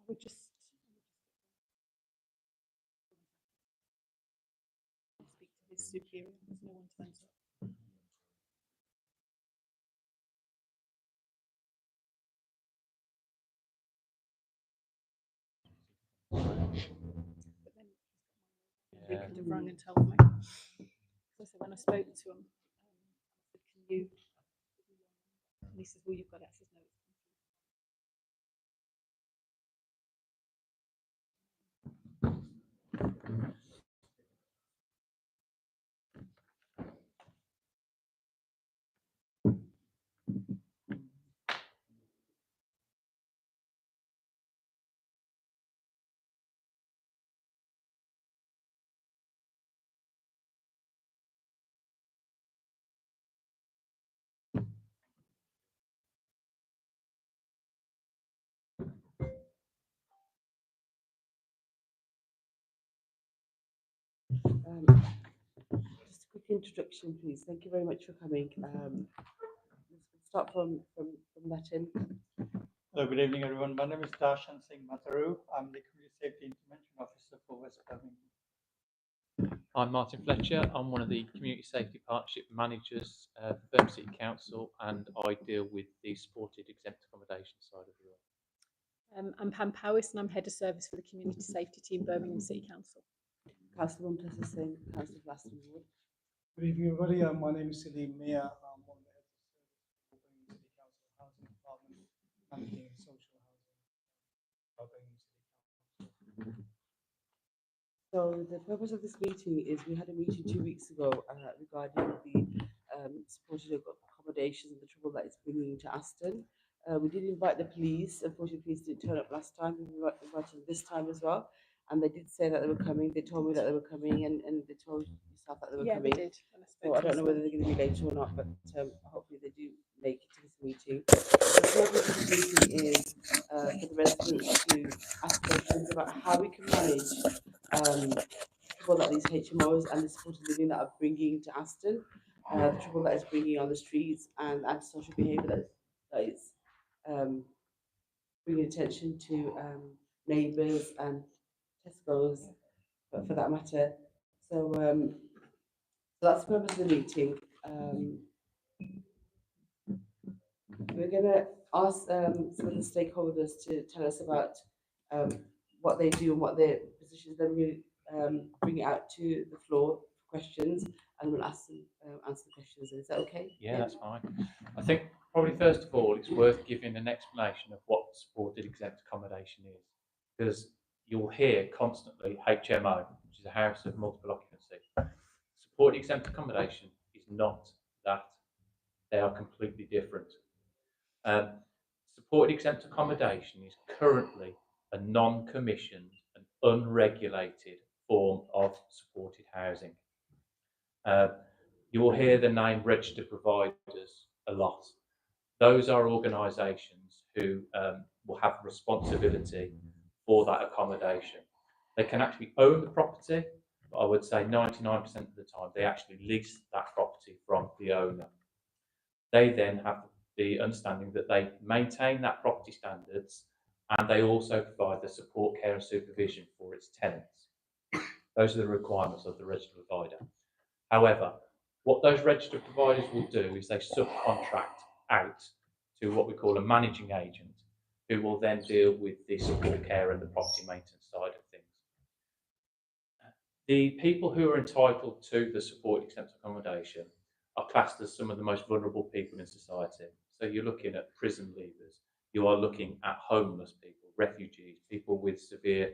would just speak to his superior. There's no one to answer. But then he could have rung and told me. So when I spoke to him, I said, "Can you?" And he says, "Well, you've got access notes." Just a quick introduction, please. Thank you very much for coming. Let's start from that end. Hello, good evening, everyone. My name is Darshan Singh Matharu. I'm the Community Safety Intervention Officer for West Birmingham. I'm Martin Fletcher. I'm one of the Community Safety Partnership Managers for Birmingham City Council, and I deal with the supported exempt accommodation side of the role. I'm Pam Powis, and I'm Head of Service for the Community Safety Team, Birmingham City Council. Councillor Mumtaz Hussain, Councillor for Aston Ward. Good evening, everybody. My name is Salim Mia. I'm one of the heads of service for Birmingham City Council Housing Department, managing social housing for Birmingham City Council. So the purpose of this meeting is we had a meeting 2 weeks ago regarding the supported accommodations and the trouble that it's bringing to Aston. We did invite the police. Unfortunately, police didn't turn up last time. We invited them this time as well. And they did say that they were coming. They told me that they were coming, and they told yourself that they were coming. They did. So I don't know whether they're going to be late or not, but hopefully they do make it to this meeting. The purpose of this meeting is for the residents to ask questions about how we can manage trouble that these HMOs and the supported living that are bringing to Aston, the trouble that is bringing on the streets, and antisocial behaviour that is bringing attention to neighbours and Tesco's, but for that matter. So, so that's the purpose of the meeting. We're going to ask some of the stakeholders to tell us about what they do and what their positions. Then we bring it out to the floor for questions, and we'll ask them answer the questions. Is that okay? Yeah, that's fine. I think probably first of all, it's worth giving an explanation of what supported exempt accommodation is, because you'll hear constantly HMO, which is a house of multiple occupancy. Supported exempt accommodation is not that. They are completely different. Supported exempt accommodation is currently a non-commissioned and unregulated form of supported housing. You will hear the name registered providers a lot. Those are organisations who will have responsibility for that accommodation. They can actually own the property, but I would say 99% of the time they actually lease that property from the owner. They then have the understanding that they maintain that property standards, and they also provide the support, care and supervision for its tenants. Those are the requirements of the registered provider. However, what those registered providers will do is they subcontract out to what we call a managing agent, who will then deal with the support, care and the property maintenance side of things. The people who are entitled to the support exempt accommodation are classed as some of the most vulnerable people in society. So you're looking at prison leavers, you are looking at homeless people, refugees, people with severe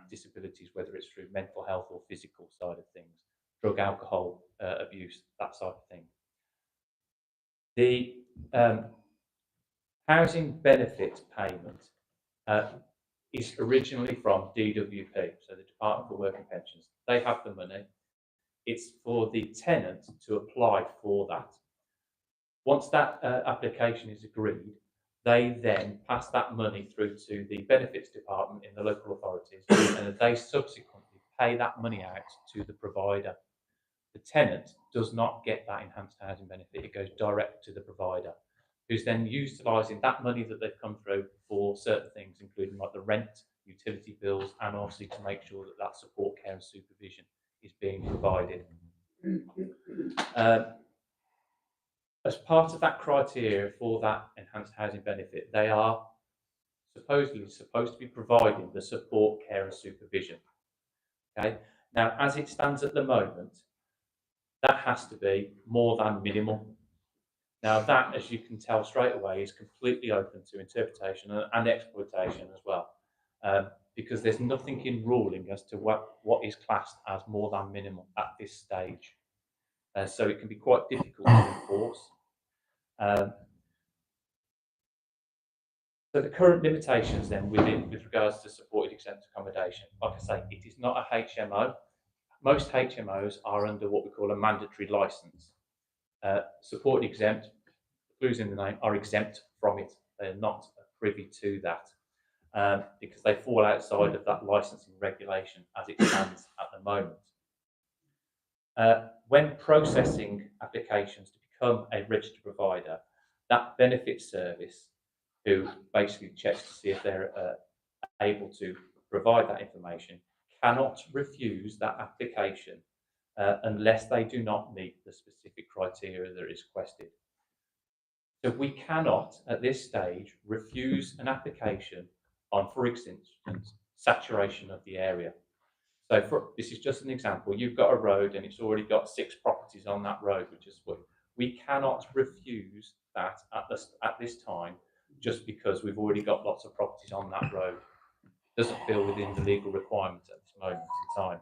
disabilities, whether it's through mental health or physical side of things, drug, alcohol abuse, that side of thing. The housing benefit payment is originally from DWP, so the Department for Work and Pensions. They have the money. It's for the tenant to apply for that. Once that application is agreed, they then pass that money through to the benefits department in the local authorities, and they subsequently pay that money out to the provider. The tenant does not get that enhanced housing benefit. It goes direct to the provider, who's then utilising that money that they've come through for certain things, including like the rent, utility bills, and obviously to make sure that that support, care and supervision is being provided. As part of that criteria for that enhanced housing benefit, they are supposedly supposed to be providing the support, care and supervision. Okay. Now, as it stands at the moment, that has to be more than minimal. Now, that, as you can tell straight away, is completely open to interpretation and exploitation as well, because there's nothing in ruling as to what is classed as more than minimal at this stage. So it can be quite difficult to enforce. So the current limitations then with regards to supported exempt accommodation, like I say, it is not a HMO. Most HMOs are under what we call a mandatory licence. Supported exempt, clues in the name, are exempt from it. They're not privy to that because they fall outside of that licensing regulation as it stands at the moment. When processing applications to become a registered provider, that benefits service, who basically checks to see if they're able to provide that information, cannot refuse that application unless they do not meet the specific criteria that is requested. So we cannot, at this stage, refuse an application on, for instance, saturation of the area. So this is just an example. You've got a road and it's already got 6 properties on that road, which is what we cannot refuse that at this time, just because we've already got lots of properties on that road. It doesn't fall within the legal requirements at this moment in time.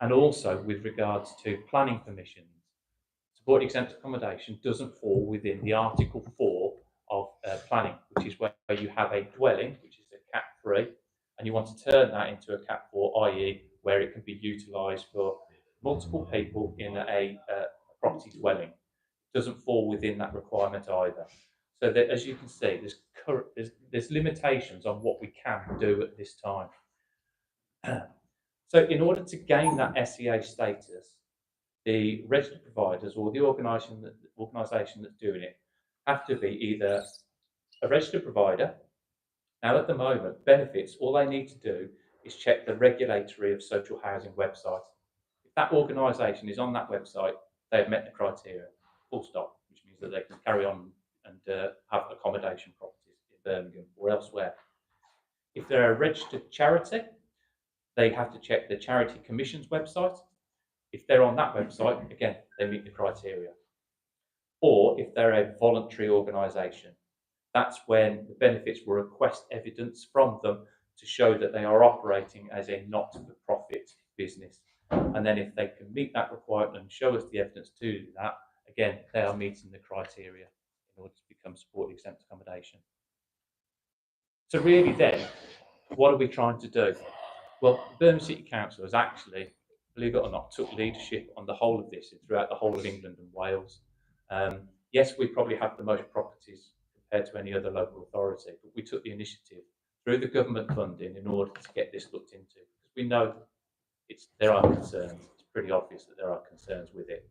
And also with regards to planning permissions, supported exempt accommodation doesn't fall within the Article 4 of planning, which is where you have a dwelling, which is a Cat 3, and you want to turn that into a Cat 4, i.e. where it can be utilised for multiple people in a property dwelling. It doesn't fall within that requirement either. So that, as you can see, there's limitations on what we can do at this time. So in order to gain that SEA status, the registered providers or the organisation that's doing it have to be either a registered provider. Now, at the moment, benefits, all they need to do is check the regulatory of social housing website. If that organisation is on that website, they've met the criteria, full stop, which means that they can carry on and have accommodation properties in Birmingham or elsewhere. If they're a registered charity, they have to check the Charity Commission's website. If they're on that website, again, they meet the criteria. Or if they're a voluntary organisation, that's when the benefits will request evidence from them to show that they are operating as a not-for-profit business. And then if they can meet that requirement and show us the evidence to do that, again, they are meeting the criteria in order to become supported exempt accommodation. So really then, what are we trying to do? Well, Birmingham City Council has actually, believe it or not, took leadership on the whole of this throughout the whole of England and Wales. Yes, we probably have the most properties compared to any other local authority, but we took the initiative through the government funding in order to get this looked into, because we know there are concerns. It's pretty obvious that there are concerns with it.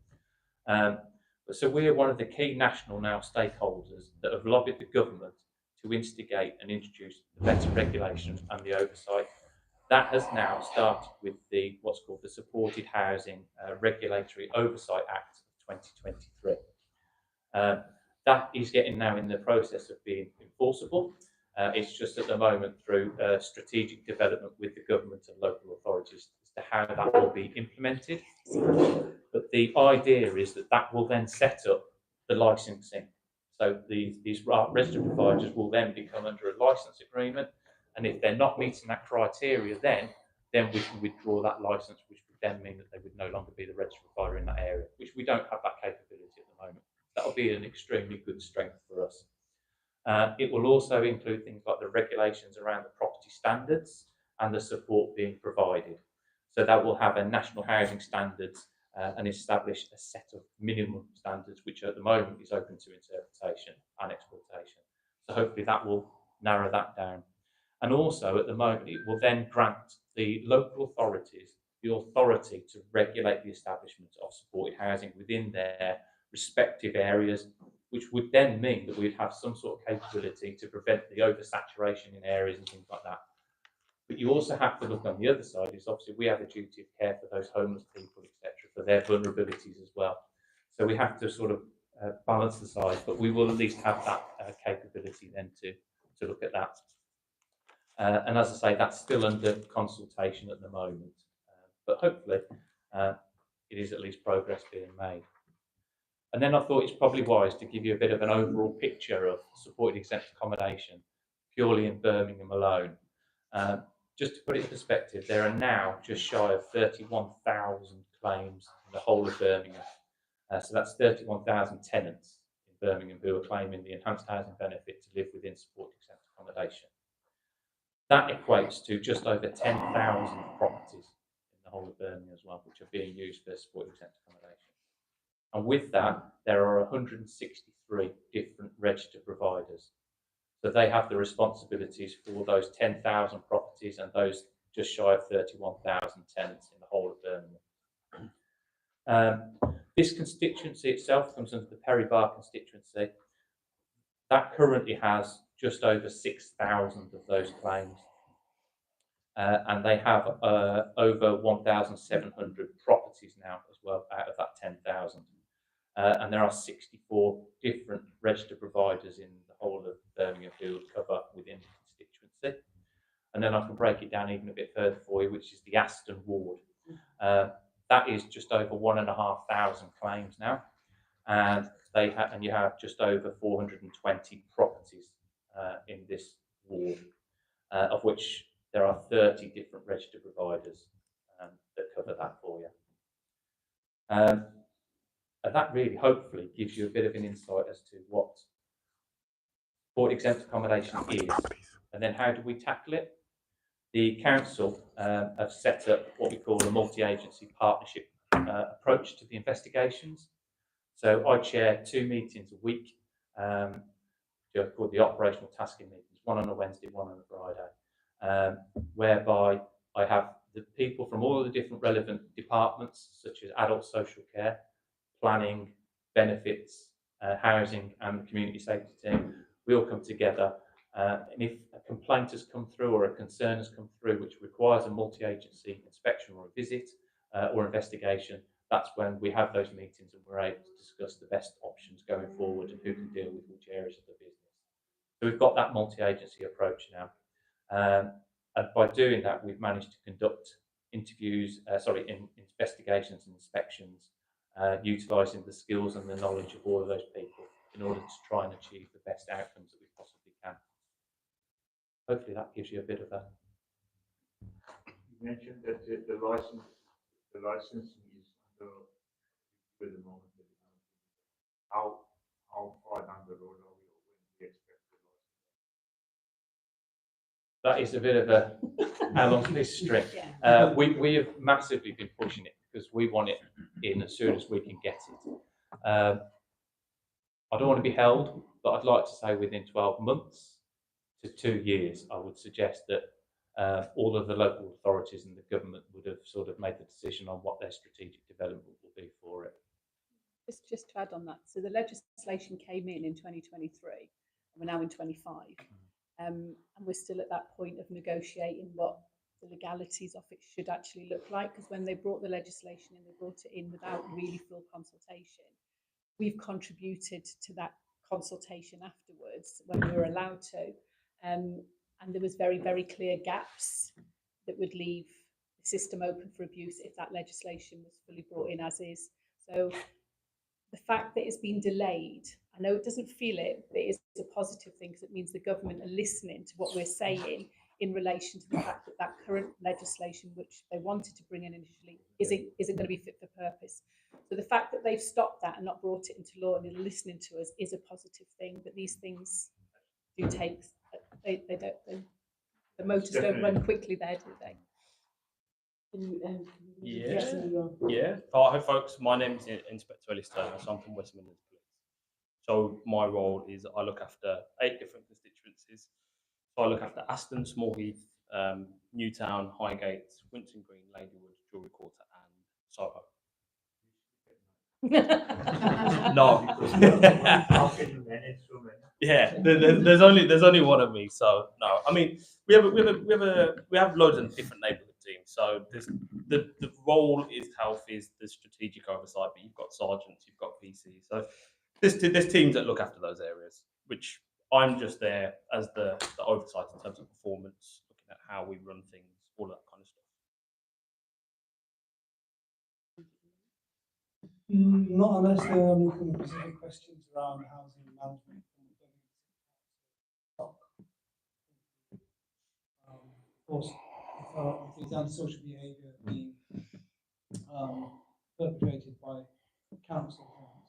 So we're one of the key national now stakeholders that have lobbied the government to instigate and introduce the better regulations and the oversight. That has now started with what's called the Supported Housing Regulatory Oversight Act of 2023. That is getting now in the process of being enforceable. It's just at the moment through strategic development with the government and local authorities as to how that will be implemented. But the idea is that will then set up the licensing. So these registered providers will then become under a license agreement, and if they're not meeting that criteria, then we can withdraw that license, which would then mean that they would no longer be the registered provider in that area, which we don't have that capability at the moment. That will be an extremely good strength for us. It will also include things like the regulations around the property standards and the support being provided. So that will have a national housing standards and establish a set of minimum standards, which at the moment is open to interpretation and exploitation. So hopefully that will narrow that down. And also at the moment, it will then grant the local authorities the authority to regulate the establishment of supported housing within their respective areas. which would then mean that we'd have some sort of capability to prevent the oversaturation in areas and things like that. But you also have to look on the other side, is obviously we have a duty of care for those homeless people, etc., for their vulnerabilities as well. So we have to sort of balance the sides, but we will at least have that capability then to look at that. And as I say, that's still under consultation at the moment, but hopefully it is at least progress being made. And then I thought it's probably wise to give you a bit of an overall picture of supported exempt accommodation purely in Birmingham alone. Just to put it in perspective, there are now just shy of 31,000 claims in the whole of Birmingham. So that's 31,000 tenants in Birmingham who are claiming the enhanced housing benefit to live within supported exempt accommodation. That equates to just over 10,000 properties in the whole of Birmingham as well, which are being used for supported exempt accommodation. And with that, there are 163 different registered providers. So they have the responsibilities for those 10,000 properties and those just shy of 31,000 tenants in the whole of Birmingham. This constituency itself comes under the Perry Bar constituency. That currently has just over 6,000 of those claims. And they have over 1,700 properties now as well out of that 10,000. And there are 64 different registered providers in the whole of Birmingham who cover within the constituency. And then I can break it down even a bit further for you, which is the Aston ward. That is just over 1,500 claims now, and you have just over 420 properties in this ward, of which there are 30 different registered providers that cover that for you. And that really hopefully gives you a bit of an insight as to what supported exempt accommodation is, and then how do we tackle it. The council have set up what we call a multi-agency partnership approach to the investigations. So I chair 2 meetings a week, called the operational tasking meetings, one on a Wednesday, one on a Friday, whereby I have the people from all of the different relevant departments, such as adult social care, planning, benefits, housing, and the community safety team. We all come together, and if a complaint has come through or a concern has come through which requires a multi-agency inspection or a visit or investigation, that's when we have those meetings and we're able to discuss the best options going forward and who can deal with which areas of the business. So we've got that multi-agency approach now. And by doing that, we've managed to conduct investigations and inspections, utilising the skills and the knowledge of all of those people in order to try and achieve the best outcomes that we possibly can. Hopefully that gives you a bit of a... You mentioned that the licensing is under with the moment. How far down the road are we when we expect the license? That is a bit of a how long's this string? Yeah. We have massively been pushing it because we want it in as soon as we can get it. I don't want to be held, but I'd like to say within 12 months to 2 years, I would suggest that all of the local authorities and the government would have sort of made the decision on what their strategic development will be for it. Just to add on that, so the legislation came in 2023, and we're now in 25, and we're still at that point of negotiating what the legalities of it should actually look like, because when they brought the legislation in, they brought it in without really full consultation. We've contributed to that consultation afterwards when we were allowed to, and there was very, very clear gaps that would leave the system open for abuse if that legislation was fully brought in as is. So the fact that it's been delayed, I know it doesn't feel it, but it is a positive thing because it means the government are listening to what we're saying in relation to the fact that that current legislation, which they wanted to bring in initially, isn't going to be fit for purpose. So the fact that they've stopped that and not brought it into law and are listening to us is a positive thing. But these things do take, the motors don't run quickly there, do they? Yeah. Hi folks, my name is Inspector Ellis Turner, so I'm from West Midlands Police. So my role is I look after 8 different constituencies. So I look after Aston, Smallheath, Newtown, Highgate, Winton Green, Ladywood, Jewellery Quarter and Soho. No. How can you manage so many? Yeah, there's only one of me, so no. I mean, we have loads of different neighbourhood teams. So the role is health is the strategic oversight, but you've got sergeants, you've got PCs. So there's teams that look after those areas, which I'm just there as the oversight in terms of performance, looking at how we run things, all that kind of stuff. Not unless there are any kind of specific questions around housing management. Of course, if there's antisocial behaviour being perpetrated by council tenants,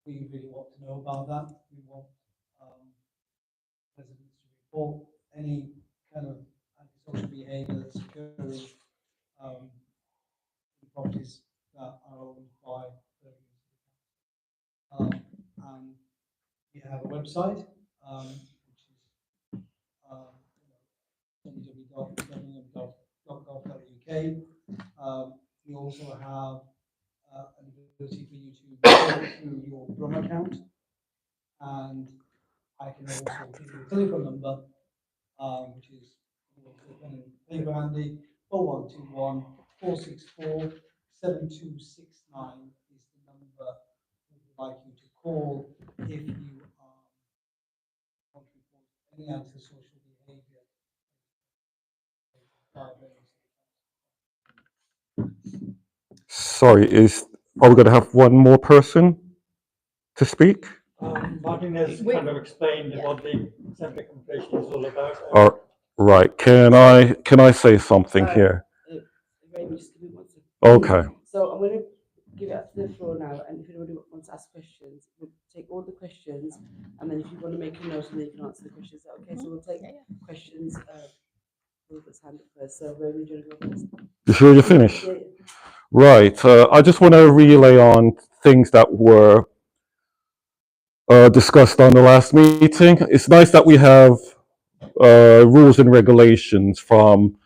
we really want to know about that. We want residents to report any kind of antisocial behaviour that's occurring in properties that are owned by and we have a website which is www.birmingham.gov.uk. We also have an ability for you to go through your Brum account, and I can also give you a telephone number, which is paper handy, 0121 464 7269 is the number we would like you to call if you want to report any antisocial behaviour. Sorry, are we going to have one more person to speak? Martin has kind of explained what the assembly communication is all about. All right. Can I say something here? Raymond, just give me 1 second. Okay. So I'm going to give it up to the floor now, and if anybody wants to ask questions, we'll take all the questions, and then if you want to make a note, and then you can answer the questions. Is that okay? So we'll take questions. Whoever's hand up first. So Raymond, do you want to go first? You sure you're finished? Yeah. Right. I just want to relay on things that were discussed on the last meeting. It's nice that we have rules and regulations from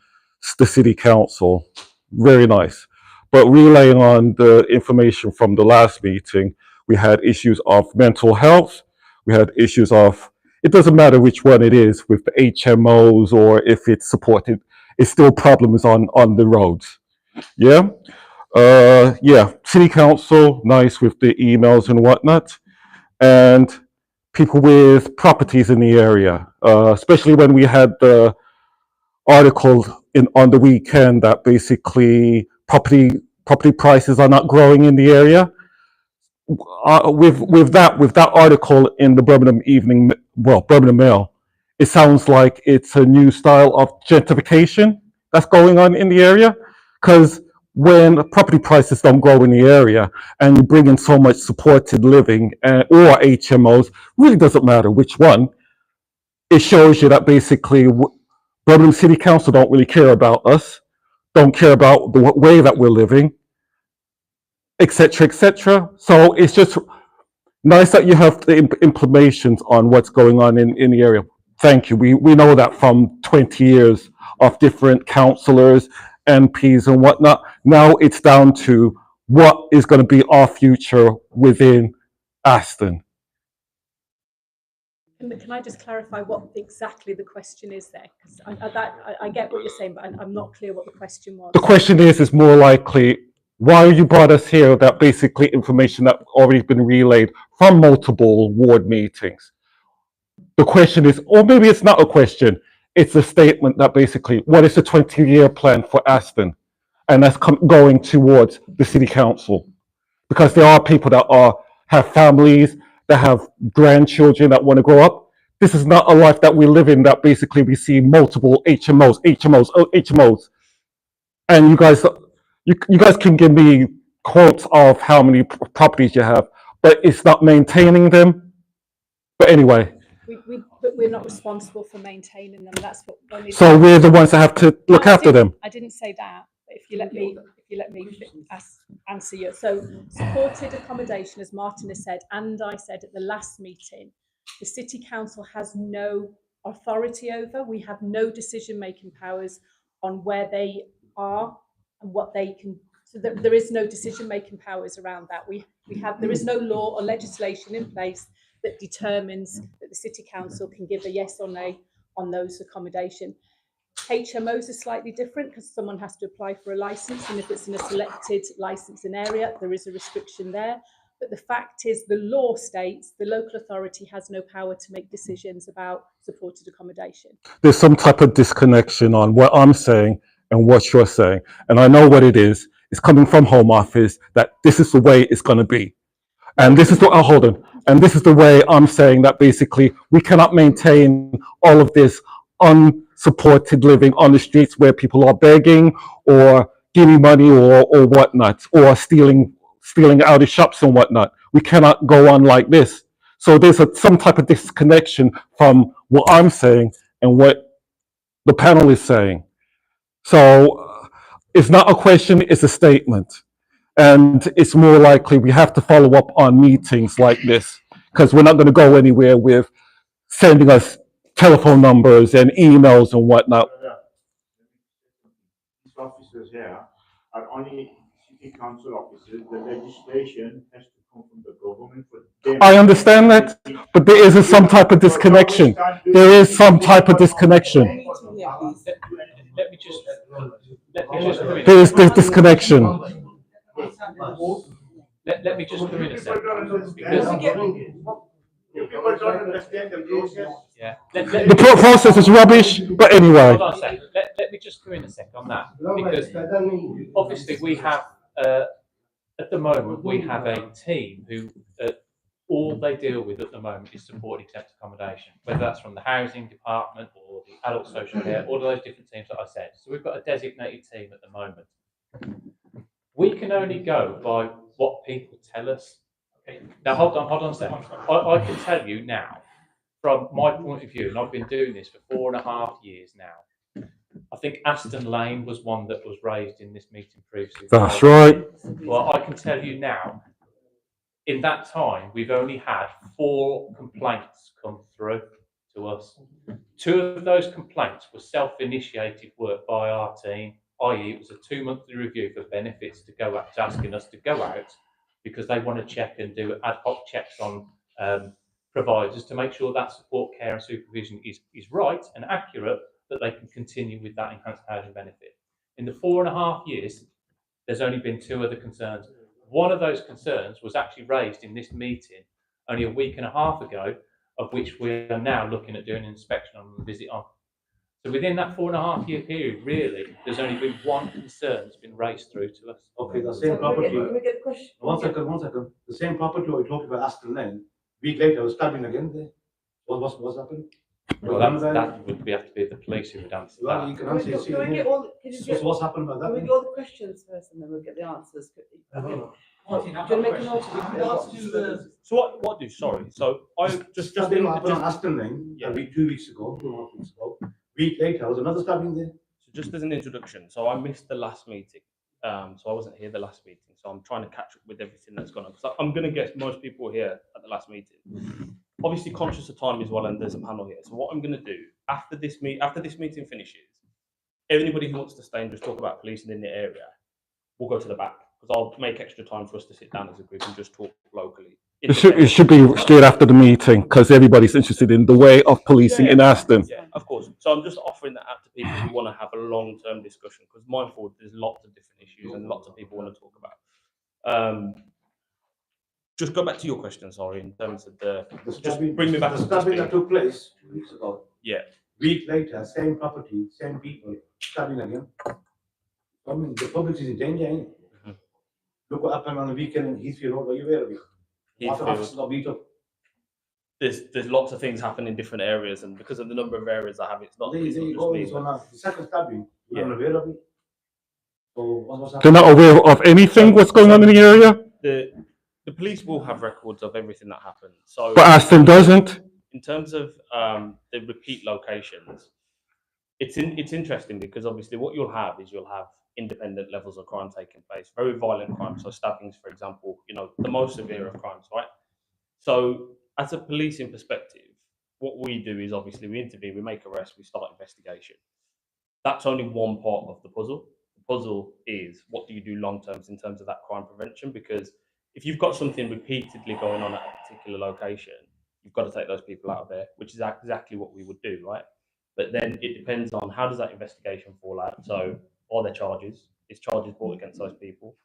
the city council. Very nice. But relaying on the information from the last meeting, we had issues of mental health. We had issues of, it doesn't matter which one it is with the HMOs or if it's supported, it's still problems on the roads. Yeah. Yeah. City council, nice with the emails and whatnot. And people with properties in the area, especially when we had the article on the weekend that basically property prices are not growing in the area. With that article in the Birmingham Mail, it sounds like it's a new style of gentrification that's going on in the area. Because when property prices don't grow in the area and you bring in so much supported living or HMOs, really doesn't matter which one, it shows you that basically Birmingham City Council don't really care about us, don't care about the way that we're living, etc., etc. So it's just nice that you have the implications on what's going on in the area. Thank you. We know that from 20 years of different councillors, MPs and whatnot. Now it's down to what is going to be our future within Aston. Can I just clarify what exactly the question is there? Because I get what you're saying, but I'm not clear what the question was. The question is more likely, why you brought us here, that basically information that already been relayed from multiple ward meetings. The question is, or maybe it's not a question, it's a statement that basically, what is the 20-year plan for Aston? And that's going towards the city council. Because there are people that have families, that have grandchildren that want to grow up. This is not a life that we live in, that basically we see multiple HMOs. And you guys can give me quotes of how many properties you have, but it's not maintaining them. But anyway. But we're not responsible for maintaining them. That's what. So we're the ones that have to look after them. I didn't say that. But if you let me answer you. So supported accommodation, as Martin has said, and I said at the last meeting, the city council has no authority over. We have no decision-making powers on where they are and what they can So there is no decision-making powers around that. There is no law or legislation in place that determines that the City Council can give a yes or no on those accommodation. HMOs are slightly different because someone has to apply for a licence, and if it's in a selected licensing area, there is a restriction there. But the fact is, the law states the local authority has no power to make decisions about supported accommodation. There's some type of disconnection on what I'm saying and what you're saying. And I know what it is. It's coming from Home Office that this is the way it's going to be. And this is the, hold on. And this is the way I'm saying that basically we cannot maintain all of this unsupported living on the streets where people are begging or giving money or whatnot, or stealing out of shops and whatnot. We cannot go on like this. So there's some type of disconnection from what I'm saying and what the panel is saying. So it's not a question, it's a statement. And it's more likely we have to follow up on meetings like this, because we're not going to go anywhere with sending us telephone numbers and emails and whatnot. These officers here are only city council officers. The legislation has to come from the government for them. I understand that, but there is some type of disconnection. There is some type of disconnection. Let me just There is this disconnection. Let me just come in a second. People don't understand the process. Yeah. The process is rubbish, but anyway. Hold on a second. Let me just come in a second on that, because obviously we have at the moment we have a team who all they deal with at the moment is supported exempt accommodation, whether that's from the housing department or the adult social care, all of those different teams that I said. So we've got a designated team at the moment. We can only go by what people tell us. Okay. Now hold on a second. I can tell you now, from my point of view, and I've been doing this for 4.5 years now. I think Aston Lane was one that was raised in this meeting previously. That's right. Well, I can tell you now, in that time, we've only had 4 complaints come through to us. 2 of those complaints were self-initiated work by our team, i.e. it was a 2-monthly review for benefits to go out, asking us to go out because they want to check and do ad hoc checks on providers to make sure that support, care and supervision is right and accurate, that they can continue with that enhanced housing benefit. In the 4.5 years, there's only been 2 other concerns. One of those concerns was actually raised in this meeting only a week and a half ago, of which we are now looking at doing an inspection on and visit on. So within that 4.5 year period, really, there's only been 1 concern that's been raised through to us. Okay, the same property. Can we get a question? One second. The same property we talked about Aston Lane. Week later, I was stabbing again there. What's happened? Well, that would have to be the police who would answer Well, that. you can answer. Can we get all? Can you get? What's happened about that? Can we get all the questions first, and then we'll get the answers? Do you want to make a note of it? So what do? Sorry. So I just Stabbing happened on Aston Lane. Yeah. 2 weeks ago, 2.5 weeks ago. Week later, there was another stabbing there. So just as an introduction, so I missed the last meeting. So I wasn't here the last meeting. So I'm trying to catch up with everything that's gone on. So I'm going to guess most people were here at the last meeting. Obviously conscious of time as well, and there's a panel here. So what I'm going to do after this meeting finishes, anybody who wants to stay and just talk about policing in the area, we'll go to the back, because I'll make extra time for us to sit down as a group and just talk locally. It should be straight after the meeting, because everybody's interested in the way of policing in Aston. Yeah, of course. So I'm just offering that out to people who want to have a long-term discussion, because mindful, there's lots of different issues and lots of people want to talk about. Just go back to your question, sorry, in terms of the stabbing, bring me back the to stabbing speed. that took place 2 weeks ago. Yeah. Week later, same property, same people, stabbing again. I mean, the public is in danger, ain't it? Look what happened on the weekend in Heathfield Road. Are you aware of it? Officers got beat up. There's lots of things happen in different areas, and because of the number of areas I have, it's not. There you go. This one now. The second stabbing, you're not aware of it. So what's They're happening? not aware of anything, what's going on in the area, The police will have records of everything that happened. So, but Aston doesn't. in terms of the repeat locations, it's interesting because obviously what you'll have independent levels of crime taking place, very violent crimes, so stabbings, for example, the most severe of crimes, right? So as a policing perspective, what we do is obviously we intervene, we make arrests, we start investigation. That's only one part of the puzzle. The puzzle is what do you do long term in terms of that crime prevention? Because if you've got something repeatedly going on at a particular location, you've got to take those people out of there, which is exactly what we would do, right? But then it depends on how does that investigation fall out. So are there charges? Is charges brought against those people?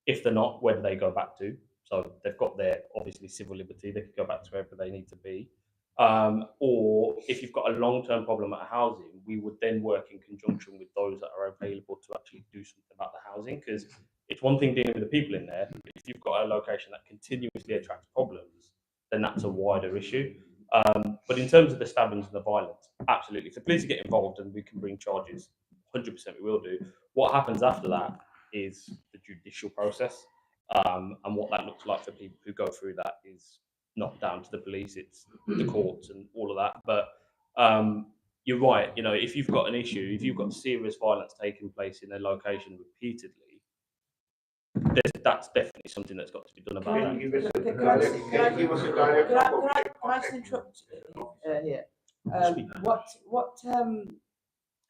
If they're not, where do they go back to? So they've got their obviously civil liberty, they could go back to wherever they need to be. Or if you've got a long-term problem at housing, we would then work in conjunction with those that are available to actually do something about the housing, because it's one thing dealing with the people in there, but if you've got a location that continuously attracts problems, then that's a wider issue. But in terms of the stabbings and the violence, absolutely. If the police get involved and we can bring charges, 100% we will do. What happens after that is the judicial process. And what that looks like for people who go through that is not down to the police, it's the courts and all of that. But you're right, you know, if you've got an issue, if you've got serious violence taking place in a location repeatedly, that's definitely something that's got to be done about that. Can I just interrupt here? What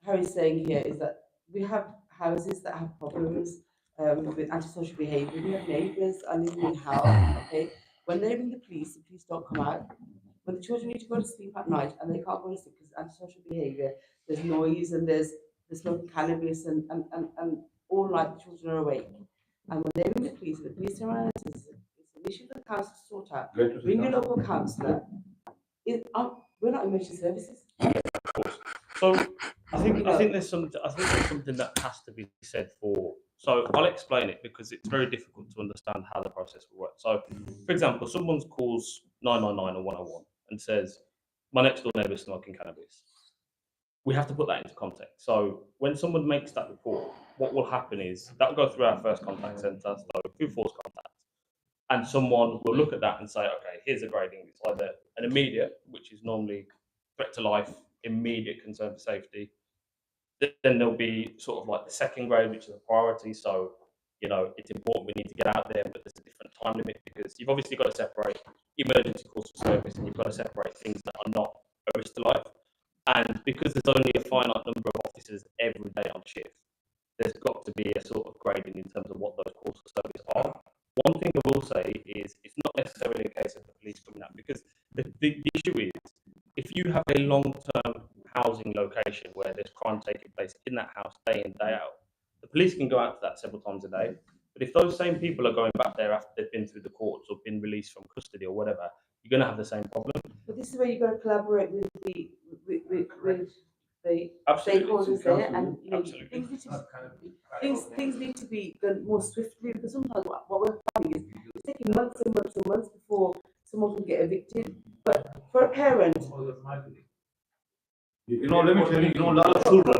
Harry's saying here is that we have houses that have problems with antisocial behaviour. We have neighbours and they need help. Okay, when they ring the police don't come out. When the children need to go to sleep at night and they can't go to sleep because of antisocial behaviour, there's noise and there's smoking cannabis and all night the children are awake. And when they ring the police turn around and says it's an issue for the council to sort out. Ring your local councillor. We're not emergency services. Of course. So I think there's something that has to be said for. So I'll explain it because it's very difficult to understand how the process will work. So, for example, someone calls 999 or 101 and says, "My next door neighbour is smoking cannabis." We have to put that into context. So when someone makes that report, what will happen is that will go through our first contact centre, so through force contact, and someone will look at that and say, "Okay, here's a grading. It's either an immediate, which is normally threat to life, immediate concern for safety." Then there'll be sort of like the second grade, which is a priority. So, you know, it's important we need to get out there, but there's a different time limit because you've obviously got to separate emergency calls for service and you've got to separate things that are not a risk to life. And because there's only a finite number of officers every day on shift, there's got to be a sort of grading in terms of what those calls for service are. One thing I will say is it's not necessarily a case of the police coming out because the issue is if you have a long-term housing location where there's crime taking place in that house day in, day out, the police can go out to that several times a day. But if those same people are going back there after they've been through the courts or been released from custody or whatever, you're going to have the same problem. But this is where you've got to collaborate with the stakeholders there, and you know, things need to be done more swiftly because sometimes what we're finding is it's taking months and months and months before someone can get evicted. But for a parent, you know, let me tell you, a lot of children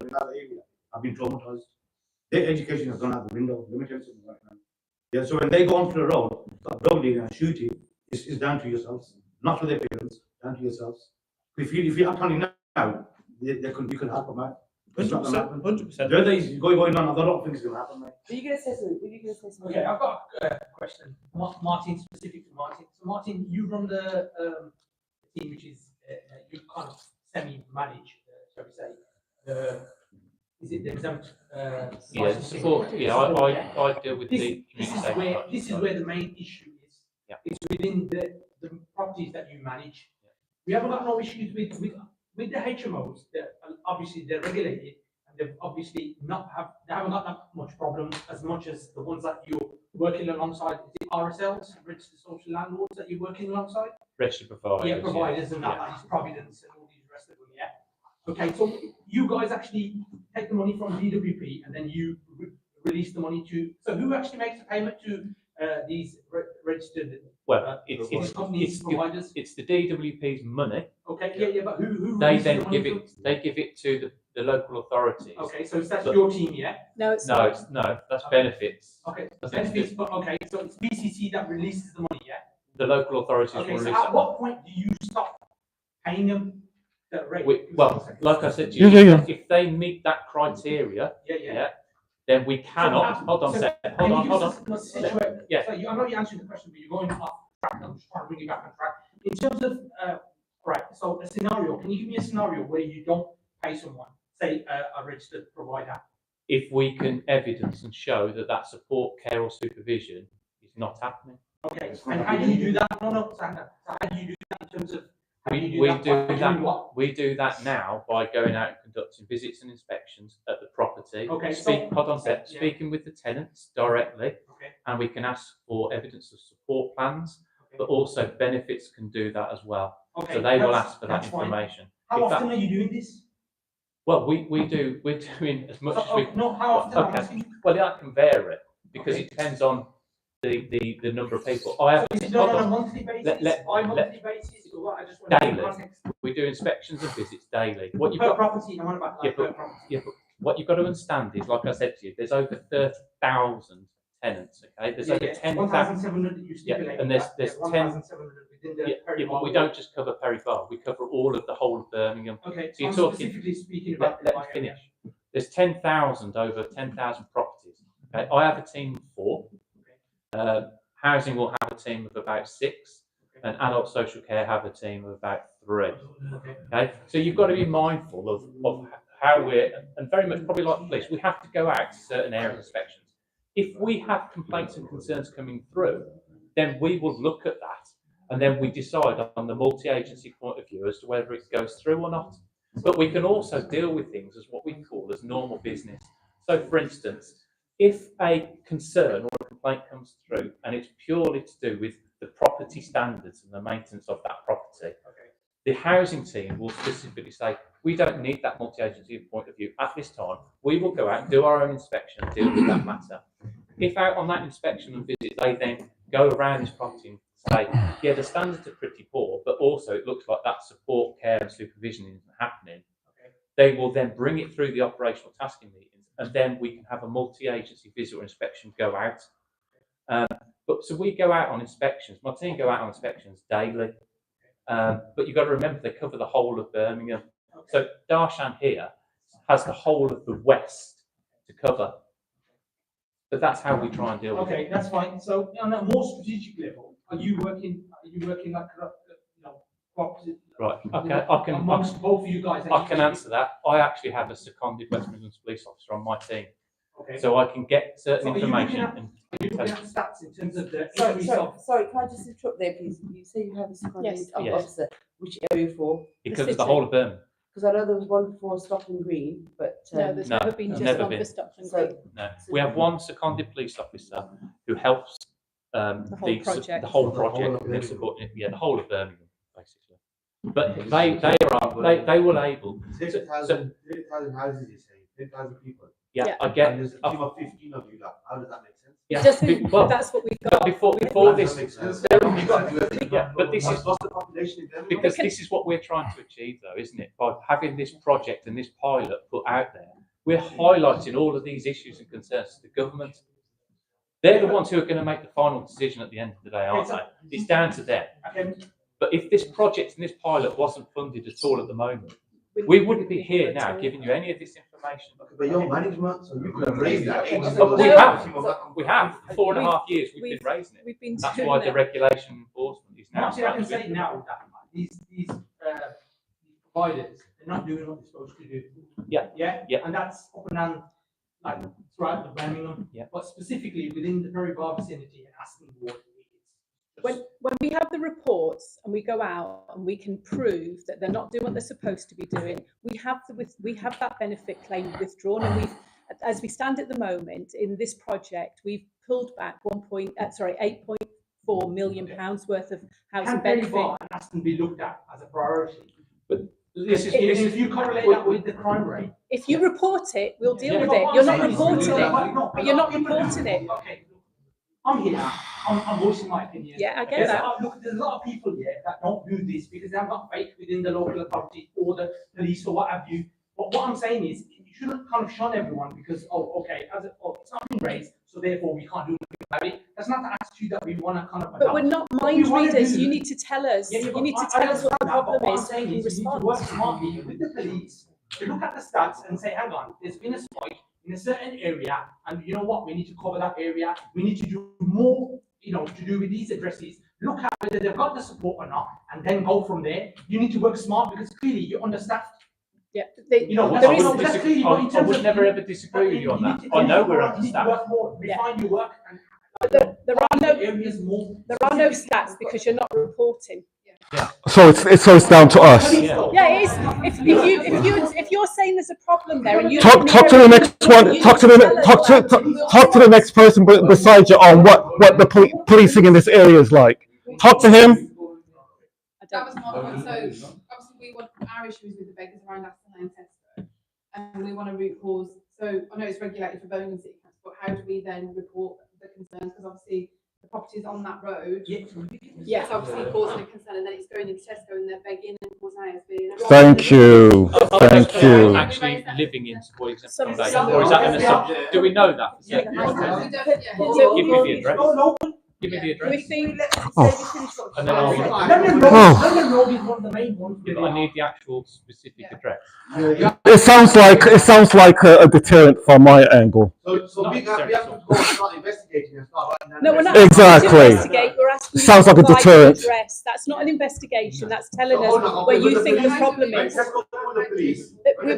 in that area have been traumatized. Their education has gone out the window. Let me tell you something right now. Yeah, so when they go onto the road, start drug dealing and shooting, it's down to yourselves, not to their parents, down to yourselves. If you act on it now, you can help them out. 100%. The other is going on, I don't think it's going to happen, mate. are you going to say something? Okay, I've got a question. Martin, specific to Martin. So Martin, you run the team which is you kind of semi-manage, shall we say, is it the exempt? Yeah, support. Yeah, I deal with the community. This is where the main issue is. Yeah. It's within the properties that you manage. We haven't got no issues with the HMOs. Obviously they're regulated and they've obviously they haven't got that much problem as much as the ones that you're working alongside. Is it RSLs, registered social landlords, that you're working alongside? Registered providers. Yeah, providers and that is Providence and all these rest of them, yeah. Okay, so you guys actually take the money from DWP and then you release the money to. So who actually makes the payment to these registered? Well, companies, providers. It's the DWP's money. Okay, yeah, but who they then give it? They give it to the local authorities. Okay, so that's your team, yeah? No, it's no, not. that's benefits. Okay, benefits, but okay, so it's BCC that releases the money, yeah? The local authorities Okay, will so release. at what point do you stop paying them the rate? Well, like I said to you, if they meet that criteria, then we cannot. Hold on a second. Hold on. Yeah. So I know you're answering the question, but you're going off track. I'm just trying to bring you back on track. In terms of, right, so a scenario, can you give me a scenario where you don't pay someone, say a registered provider, if we can evidence and show that that support, care or supervision is not happening. Okay, and how do you do that? No, Sandra. So how do you do that in terms of We do that now by going out and conducting visits and inspections at the property. Okay, Speaking with the tenants directly, Okay. and we can ask for evidence of support plans, but also benefits can do that as well. Okay, So they will ask for that that's fine. information. How often are you doing this? Well, we're doing as much as we. No, how often? I'm Okay. asking. Well, that can vary because it depends on the number of people. Is it done on a monthly basis? Bi-monthly basis, or what? I just want to Daily. know the context. We do inspections and visits daily. What you've Per got, property, I'm on about yeah, like per but, property. yeah, but what you've got to understand is, like I said to you, there's over 30,000 tenants. Okay, there's over 10,000. 1,700 you stipulate. Yeah, and there's 10. 1,700 within the Yeah, but we don't just cover Perry Bar. We cover all of the whole of Birmingham. Okay, So you're I'm talking. specifically speaking about. Let me finish. There's 10,000, over 10,000 properties. Okay, I have a team of 4. Housing will have a team of about 6, and adult social care have a team of about 3. Okay, so you've got to be mindful of how we're, and very much probably like the police, we have to go out to certain area inspections. If we have complaints and concerns coming through, then we will look at that, and then we decide on the multi-agency point of view as to whether it goes through or not. But we can also deal with things as what we call as normal business. So, for instance, if a concern or a complaint comes through and it's purely to do with the property standards and the maintenance of that property, the housing team will specifically say, we don't need that multi-agency point of view at this time. We will go out and do our own inspection and deal with that matter. If out on that inspection and visit, they then go around this property and say, yeah, the standards are pretty poor, but also it looks like that support, care and supervision isn't happening, they will then bring it through the operational tasking meetings, and then we can have a multi-agency visit or inspection go out. But so we go out on inspections. My team go out on inspections daily. But you've got to remember they cover the whole of Birmingham. So Darshan here has the whole of the west to cover. But that's how we try and deal with it. Okay, that's fine. So on a more strategic level, are you working like opposite? Right. Okay. I can amongst both of you guys. I can answer that. I actually have a seconded West Midlands police officer on my team, Okay. so I can get certain So information. Are you looking at stats in terms of the Sorry, increase sorry, of? sorry, can I just interrupt there, please? You say you have a seconded Yes. officer, which area for? It The covers the city. whole of Birmingham. Because I know there was one for Stockton Green, but. No, there's No, never been there's just never one been. for Stockton So- Green. No, we have one seconded police officer who helps The whole project. the whole The whole project, of and supporting yeah, the whole of Birmingham basically. But they will able. 30,000 houses, you say, 30,000 people. Yeah, Yeah. I And get. there's a team of 15 of you, how does that make sense? Yeah, Just well, that's what we've but got. before How this, does that make sense? yeah, but this is What's the population in Birmingham? because this is what we're trying to achieve, though, isn't it? By having this project and this pilot put out there, we're highlighting all of these issues and concerns to the government. They're the ones who are going to make the final decision at the end of the day, aren't they? It's down to them. Okay. But if this project and this pilot wasn't funded at all at the moment, we wouldn't be here now giving you any of this information. But your management, so you could have raised that. We have. For 4.5 years we've been raising it. We've been That's doing why that. the regulation enforcement is now. Actually, I can say now that these providers, they're not doing what they're supposed to do. Yeah. Yeah? Yeah. And that's up and down, like, throughout the Birmingham. Yeah. But specifically within the Perry Bar vicinity and Aston Ward. When we have the reports and we go out and we can prove that they're not doing what they're supposed to be doing, we have that benefit claim withdrawn, and we've, as we stand at the moment in this project, we've pulled back 8.4 million pounds worth of housing Can Perry benefit. Bar and Aston be looked at as a priority? If you correlate that with the crime rate. If you report it, we'll deal Yeah, with but it. what You're I'm not saying is, reporting it. but you're not reporting it. Okay, I'm here. I'm voicing my opinion. Yeah, I get that. Look, there's a lot of people here that don't do this because they have got faith within the local authority or the police or what have you. But what I'm saying is, you shouldn't kind of shun everyone because, it's not been raised, so therefore we can't do anything about it. That's not the attitude that we want to kind of. But we're not mind readers. You need to tell us. Yeah, you need to tell us what the problem is. We We can need to respond. work smartly with the police to look at the stats and say, hang on, there's been a spike in a certain area, and you know what? We need to cover that area. We need to do more, to do with these addresses. Look at whether they've got the support or not, and then go from there. You need to work smart because clearly you're understaffed. Yeah, You know, there is. that's clearly what in I terms would of- never ever disagree with you on that. need I know to we're work understaffed. more, Yeah. refine your work, and There are no areas more. there are no stats because you're not reporting. So it's down to us. Yeah, it is. If you're saying there's a problem there, and you Talk to the next one. Talk to the next person beside you on what the policing in this area is like. Talk to him. That was my point. So obviously we want our issues with the beggars around Aston and Tesco, and we want a root cause. So I know it's regulated for Birmingham City Council, but how do we then report the concerns? Because obviously the properties on that road, it's obviously causing a concern, and then it's going into Tesco and they're begging and causing ASB. Thank you. Thank you. Actually living in support exempt accommodation, or is that an assumption? Do we know that? So Give me the address. Give me the address. we think. And then I'll look. London Road is one of the main ones. Yeah, but I need the actual specific address. It sounds like a deterrent from my angle. So we have to go and start investigating and start writing down. No, we're not Exactly. asking you to investigate. We're asking you Sounds to like a provide deterrent. an address. That's not an investigation. That's telling us where you think the problem is.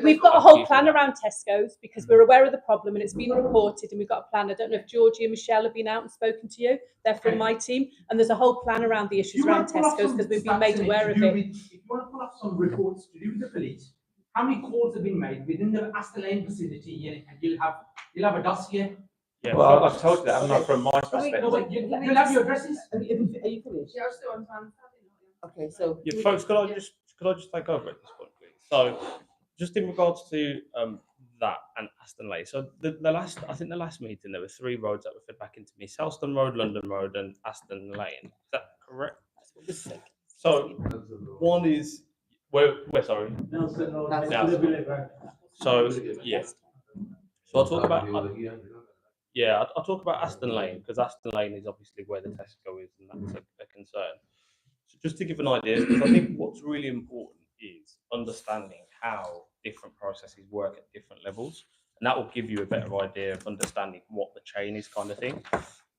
We've got a whole plan around Tesco's because we're aware of the problem and it's been reported, and we've got a plan. I don't know if Georgie and Michelle have been out and spoken to you. They're from my team, and there's a whole plan around the issues around Tesco's because we've been made aware of it. If you want to pull up some reports to do with the police, how many calls have been made within the Aston Lane vicinity, and you'll have a dossier. Yeah, well, I've told you that, haven't I, from my perspective. No, but you'll have your addresses. Are you finished? Yeah, I still want to understand. Okay, so. Yeah, folks, could I just take over at this point, please? So, just in regards to that and Aston Lane. So the last meeting there were 3 roads that were fed back into me: Selston Road, London Road, and Aston Lane. Is that correct? So one is where sorry. So yeah. So I'll talk about I'll talk about Aston Lane because Aston Lane is obviously where the Tesco is, and that's a concern. So just to give an idea, because I think what's really important is understanding how different processes work at different levels, and that will give you a better idea of understanding what the chain is, kind of thing.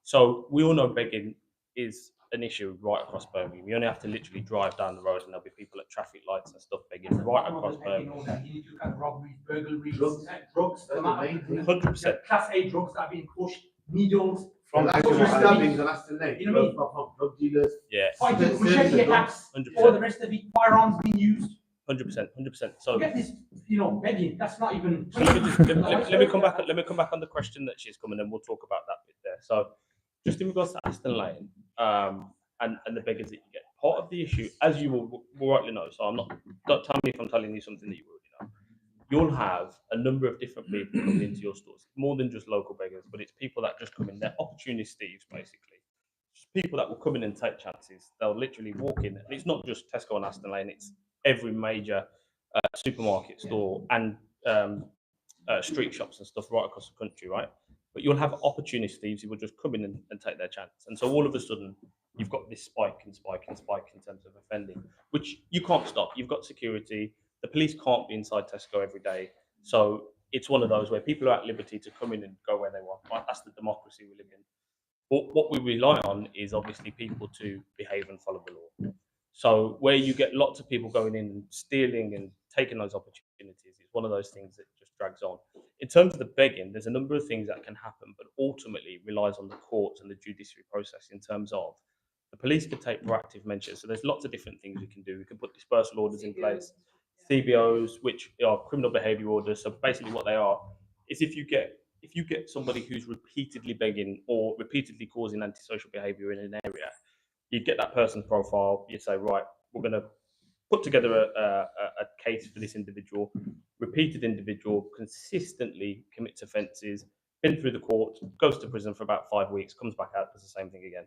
So we all know begging is an issue right across Birmingham. You only have to literally drive down the road and there'll be people at traffic lights and stuff begging right across Birmingham. You need to kind of robberies, burglaries, Drugs. drugs. 100%. Class A drugs that are being pushed, needles. From actual stabbings on Aston Lane. You know what I mean? From drug dealers. Yeah. Fighting machete attacks. 100%. All the rest of it, firearms being used. 100%. So Get this, begging. That's not even. So let me come back. Let me come back on the question that she's coming, and we'll talk about that bit there. So, just in regards to Aston Lane, and the beggars that you get, part of the issue, as you will rightly know. So don't tell me if I'm telling you something that you already know. You'll have a number of different people coming into your stores, more than just local beggars, but it's people that just come in. They're opportunist thieves, basically. Just people that will come in and take chances. They'll literally walk in, and it's not just Tesco and Aston Lane. It's every major supermarket store and street shops and stuff right across the country, right? But you'll have opportunist thieves who will just come in and take their chance. And so all of a sudden, you've got this spike in terms of offending, which you can't stop. You've got security. The police can't be inside Tesco every day. So it's one of those where people are at liberty to come in and go where they want. Right? That's the democracy we live in. But what we rely on is obviously people to behave and follow the law. So where you get lots of people going in and stealing and taking those opportunities, it's one of those things that just drags on. In terms of the begging, there's a number of things that can happen, but ultimately it relies on the courts and the judiciary process in terms of the police could take proactive measures. So there's lots of different things we can do. We can put dispersal orders in place, CBOs, which are criminal behaviour orders. So basically what they are is if you get somebody who's repeatedly begging or repeatedly causing antisocial behaviour in an area, you'd get that person's profile, you'd say, right, we're going to put together a case for this individual, repeated individual, consistently commits offences, been through the court, goes to prison for about 5 weeks, comes back out, does the same thing again.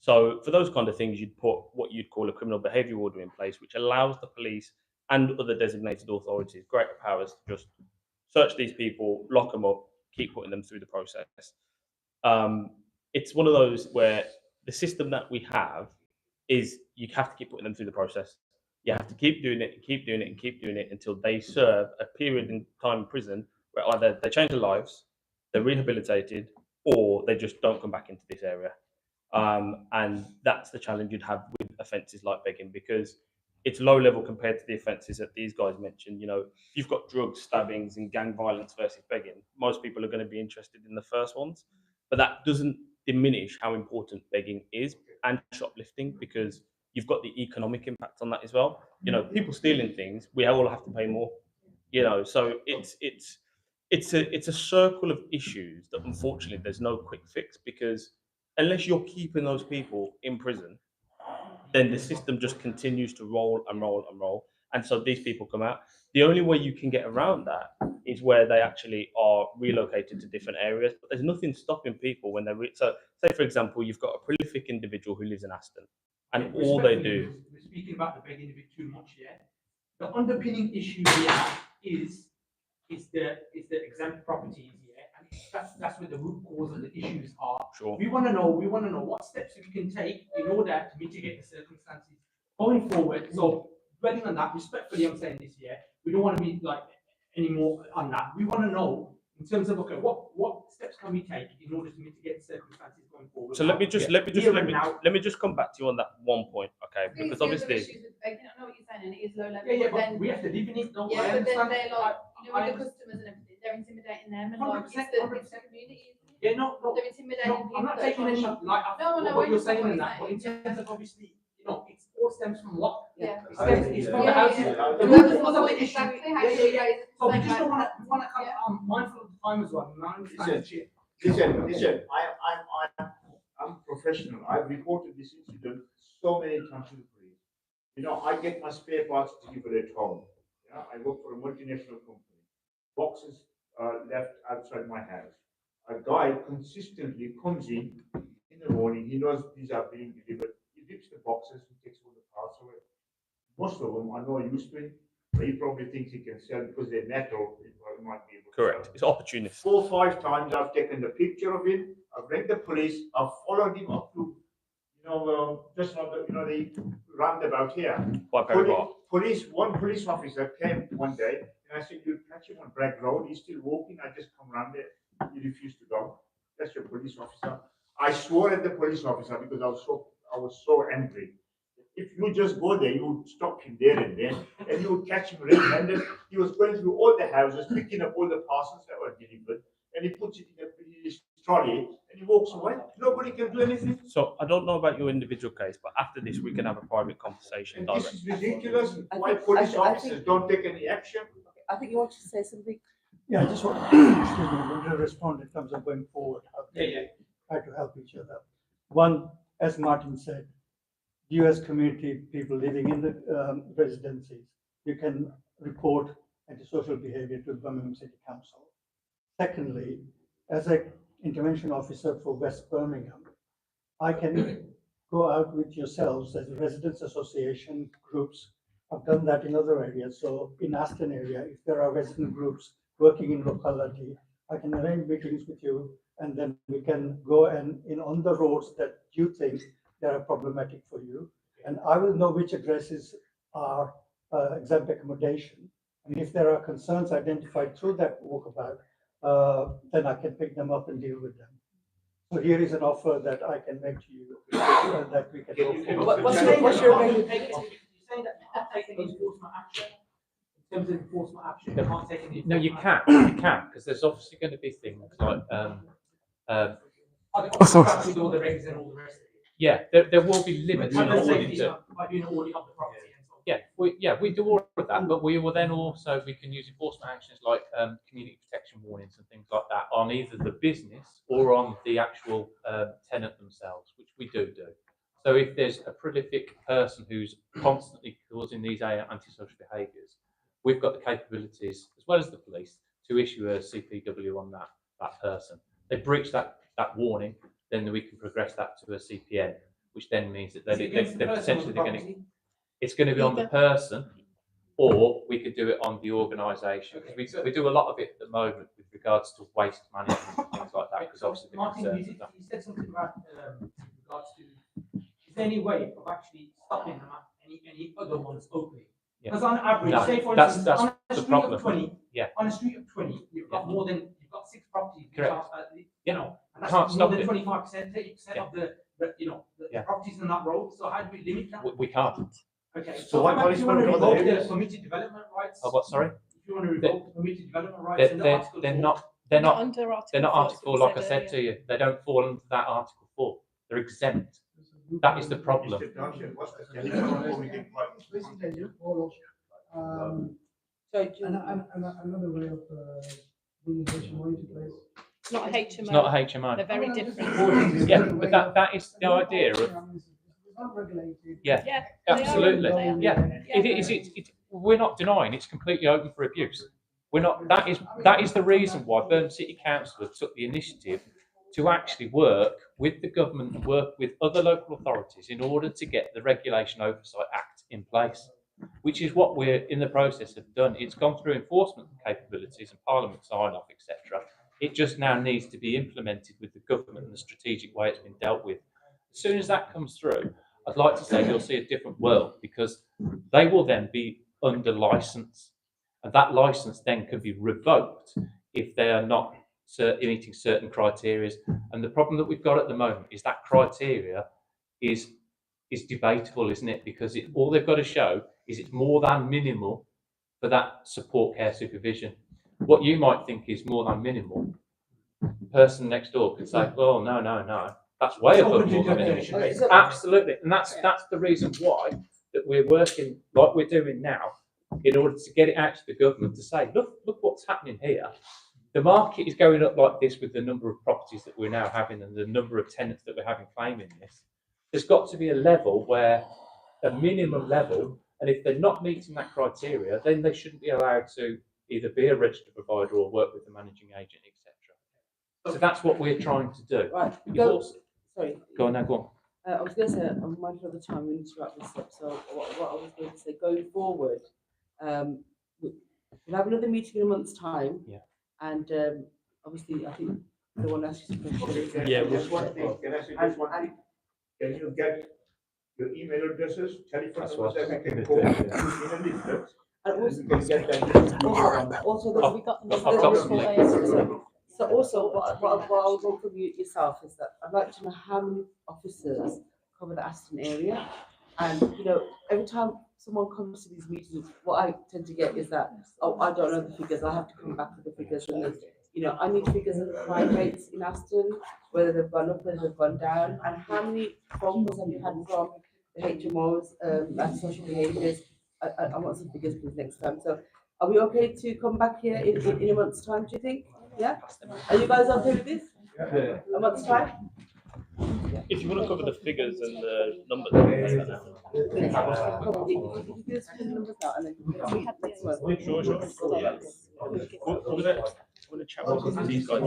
So for those kind of things, you'd put what you'd call a criminal behaviour order in place, which allows the police and other designated authorities greater powers to just search these people, lock them up, keep putting them through the process. It's one of those where the system that we have is you have to keep putting them through the process. You have to keep doing it and keep doing it and keep doing it until they serve a period in time in prison where either they change their lives, they're rehabilitated, or they just don't come back into this area. And that's the challenge you'd have with offences like begging, because it's low level compared to the offences that these guys mentioned. You know, if you've got drugs, stabbings, and gang violence versus begging, most people are going to be interested in the first ones. But that doesn't diminish how important begging is and shoplifting, because you've got the economic impact on that as well. You know, people stealing things, we all have to pay more. You know, so it's a circle of issues that unfortunately there's no quick fix, because unless you're keeping those people in prison, then the system just continues to roll and roll and roll. And so these people come out. The only way you can get around that is where they actually are relocated to different areas. But there's nothing stopping people when they're so. Say for example, you've got a prolific individual who lives in Aston, and all they do. We're speaking about the begging a bit too much, yeah. The underpinning issue here is the exempt properties, yeah, and that's where the root cause of the issues are. Sure. We want to know what steps we can take in order to mitigate the circumstances going forward. So dwelling on that, respectfully, I'm saying this, yeah, we don't want to be like any more on that. We want to know in terms of, okay, what steps can we take in order to mitigate the circumstances going forward. So let me just come back to you on that one point, okay? Because obviously, I know what you're saying, and it is low level. Yeah, but but then, we have to live in it, don't we? yeah, but then I they're like, you know, I with the customers and everything, they're intimidating them, and 100%, like it's the community. Isn't it? Yeah, no, They're intimidating no, people. I'm not that are taking trying any, to- like, No, no, what I you're understand saying what and you're that, but in saying. terms of obviously, you know, it all stems from what? Yeah. It's from the Yeah, houses. yeah. The Whoever's root cause of more the issue. exactly how Yeah, you yeah, yeah. raise it, So we same just don't way. want to Yeah. I'm mindful of the time as well. And I understand the shit. Listen, I'm professional. I've reported this incident so many times to the police. You know, I get my spare parts delivered at home. Yeah, I work for a multinational company. Boxes are left outside my house. A guy consistently comes in the morning. He knows these are being delivered. He lifts the boxes and takes all the parts away. Most of them are not used to it, but he probably thinks he can sell because they're metal. He might be able to correct. sell. It's opportunist. 4 or 5 times I've taken the picture of him. I've rang the police. I've followed him up to, just on the, the roundabout here. One police officer came one day and I said, "You catch him on Bragg Road. He's still walking. I just come round there. He refused to go. That's your police officer." I swore at the police officer because I was so angry. If you just go there, you would stop him there and then, and you would catch him red-handed. He was going through all the houses, picking up all the parcels that were delivered, and he puts it in his trolley, and he walks away. Nobody can do anything. So I don't know about your individual case, but after this, we can have a private conversation. And this is ridiculous. I Why think- police I officers think- don't take any action? I think you want to say something. Yeah, I just want, excuse me, I want to respond in terms of going forward, how can Yeah, we try to help each other. One, as Martin said, you as community people living in the residencies, you can report antisocial behavior to Birmingham City Council. Secondly, as an intervention officer for West Birmingham, I can go out with yourselves as a residents association groups. I've done that in other areas. So in Aston area, if there are resident groups working in locality, I can arrange meetings with you, and then we can go and on the roads that you think that are problematic for you. And I will know which addresses are exempt accommodation. And if there are concerns identified through that walkabout, then I can pick them up and deal with them. So here is an offer that I can make to you that we can go forward. What's your You're saying that you can't take any enforcement action? In terms of enforcement action, you can't take any. No, you can, because there's obviously going to be things like, Are they contract with all the regs and all the rest of it? yeah, there will be limits on And all then you safety do. by doing an audit of the property and so on. Yeah, we do all of that, but we will then also, we can use enforcement actions like community protection warnings and things like that on either the business or on the actual tenant themselves, which we do. So if there's a prolific person who's constantly causing these antisocial behaviours, we've got the capabilities, as well as the police, to issue a CPW on that person. They breach that warning, then we can progress that to a CPN, which then means that they're potentially going to. It's going to be on the person, or we could do it on the organisation. Because we do a lot of it at the moment with regards to waste management and things like that. Because obviously, Martin, you said something about with regards to, is there any way of actually stopping them at any other ones opening? Yeah. Because on average, No, say for that's instance, on a the street problem. of 20, Yeah. on a street of 20, you've got more than, you've got 6 properties. Correct. And that's Can't more stop than it. 25%, 30% of the properties on that road. So how do we limit that? We can't. Okay, So why if you want to revoke the permitted development rights, Oh, what? Sorry. if you want to revoke the permitted development rights, then the Article They're 4. not. They're not. under Article They're not 4, Article 4, like I said to you. They don't fall under that Article 4. They're exempt. That is the problem. Sorry, Another way of bringing HMO into place. It's not a HMO. It's not a HMO. They're very different. Yeah, but that is the idea of. It's not regulated. Yeah, Yeah, they are. absolutely. They are. Yeah, it is. We're not denying it's completely open for abuse. We're not. That is the reason why Birmingham City Council took the initiative to actually work with the government and work with other local authorities in order to get the Regulation Oversight Act in place, which is what we're in the process of done. It's gone through enforcement capabilities and Parliament sign-off, etc. It just now needs to be implemented with the government and the strategic way it's been dealt with. As soon as that comes through, I'd like to say you'll see a different world, because they will then be under licence, and that licence then can be revoked if they are not meeting certain criteria. And the problem that we've got at the moment is that criteria is debatable, isn't it? Because all they've got to show is it's more than minimal for that support care supervision. What you might think is more than minimal, the person next door could say, well, no, that's way above more than minimal. Absolutely. And that's the reason why that we're working like we're doing now, in order to get it out to the government to say, look what's happening here. The market is going up like this with the number of properties that we're now having and the number of tenants that we're having claiming this. There's got to be a level where, a minimum level, and if they're not meeting that criteria, then they shouldn't be allowed to either be a registered provider or work with the managing agent, etc. So that's what we're trying to do. Right. Sorry. Go on now, go on. I was going to say, I'm mindful of the time, we need to wrap this up. So what I was going to say, going forward, we'll have another meeting in a month's time. Yeah. And obviously, I think the one asked you some questions. Yeah, Just one thing, can I say just one thing? Can you get your email addresses, telephone numbers that we can call in a leaflet? And also, We can get them. also Have we got I've got some the so also, what I would want from you yourself is that I'd like to know how many officers cover the Aston area. And, every time someone comes to these meetings, what I tend to get is that, oh, I don't know the figures, I have to come back with the figures. And I need figures of the crime rates in Aston, whether they've gone up, whether they've gone down, and how many phone calls have you had from the HMOs and social behaviours. I want some figures, please, next time. So, are we okay to come back here in a month's time, do you think? Yeah? Are you guys okay with this? Yeah. A month's time? If you want to cover the figures and the numbers, that's that. We're going to chat with these guys.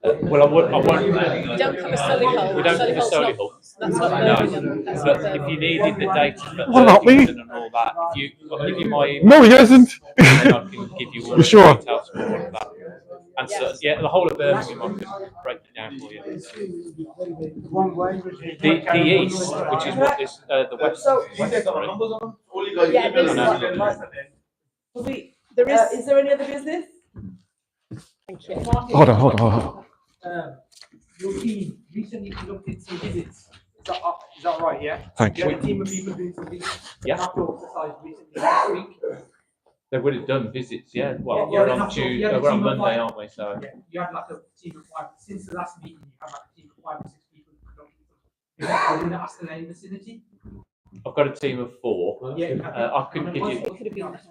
Well, I won't. We don't cover Solihull. We don't cover Solihull's Solihull. That's not No, Birmingham. That's but not if you needed the data for What about me? Irvington and all that, I'll give you my email. No, he hasn't. And then I can give you all You the sure? details for all of that. And so, yeah, the whole of Birmingham, I can break it down for you. The east, which is what this, the west. Yeah, there is. Is there any other business? Thank you. Hold on. Your team recently conducted some visits. Is that right? Yeah. Thank You you. had a team of people doing some visits. Yeah. After exercise recently last week. They would have done visits, yeah. Well, Yeah, we're yeah, on that's what- Tuesday, yeah, we're on the team of Monday, five. aren't we? So Yeah, you had like a team of 5. Since the last meeting, you have like a team of 5 or 6 people conducting some visits within the Aston Lane vicinity. I've got a team of 4. Yeah. I couldn't give you. It could have been the house.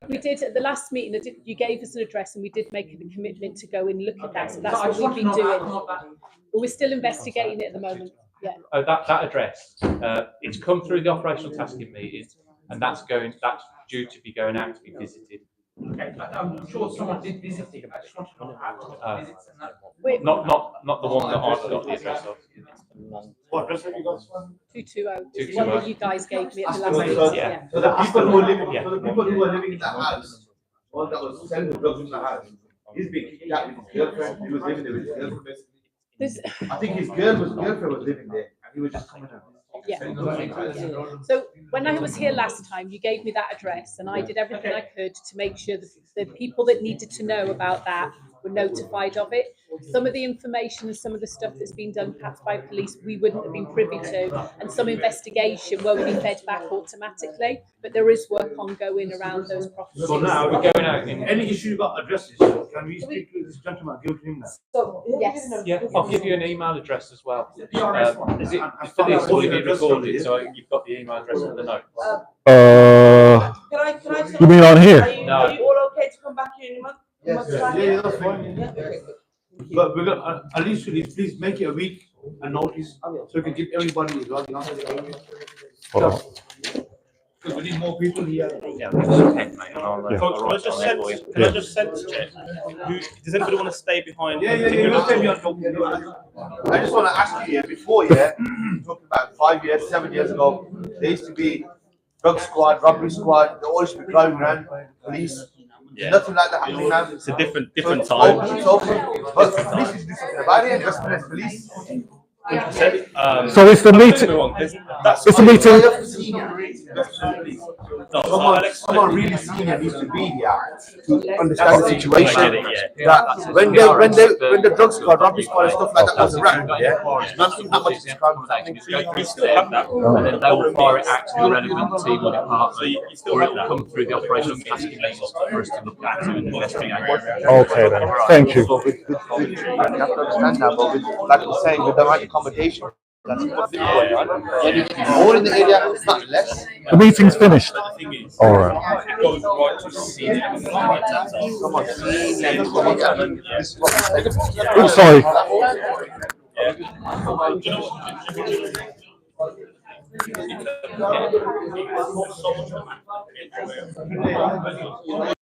We did at the last meeting. You gave us an address, and we did make a commitment to go and look at that. So that's I just what want we've to been know doing. that. But we're still investigating it at the moment. Yeah. Oh, that address. It's come through the operational tasking meeting, and that's due to be going out to be visited. Okay, I'm sure someone did visit it. I just want to know how visits and that. Wait, Not the one that I've got the address of. What address have you got? 220. It's 220. one that you guys gave me at the last Aston, meeting. yeah. Yeah. So the people who are living, Yeah. so the people who are living in the house, or that was selling the drugs in the house, he's been kicked out with his girlfriend. He was living there with his girlfriend. There's, I think his girlfriend was living there, and he was just coming out. Yeah. So when I was here last time, you gave me that address, and I did everything I could to make sure that the people that needed to know about that were notified of it. Some of the information and some of the stuff that's been done perhaps by police we wouldn't have been privy to, and some investigation won't be fed back automatically, but there is work ongoing around those properties. So now We're going out in. any issue about addresses, can we speak to this gentleman, give it to him now? So, Yes. Yeah, I'll give you an email address as well. PRS one. Is it And for this will it be address recorded? company, So you've got the email address in the notes. Can I just You mean on here? Are you, No. are you all okay to come back here in a month? Yes. Yeah, that's fine. Yeah, okay, good. Thank you. But we're gonna, at least please make it a week and notice, I will. so we can give everybody as well, you know. Hold on. Because we need more people here. Yeah, give us a pen, mate, and I'll Folks, can I just sense, check? Does anybody want to stay behind? Yeah, let's take me on talking. I just want to ask you, yeah, before, yeah, talking about 5 years, 7 years ago, there used to be drug squad, robbery squad, they all used to be driving around, police. Yeah. Nothing like that happening now. It's a different It's time. open, it's open. But the police need to do something about it, Westminster police. So it's the meeting. It's a meeting. Someone really senior needs to be here to understand the situation. Yeah. That when the drug squad, robbery squad and stuff like that was around, yeah, not much is crime. You still have that. And then they will fire it out to the relevant team or So department, you still or have it will that. come through the operational task list for us to look at to investigate. Okay then. Thank you. So you have to understand that, but with, like we're saying, with the right accommodation, that's what thing going on. You need to be more in the area, not less. The meeting's finished. The thing is, All right. it goes right to senior. Come on, senior, this is what we're saying. Oh, sorry. Yeah.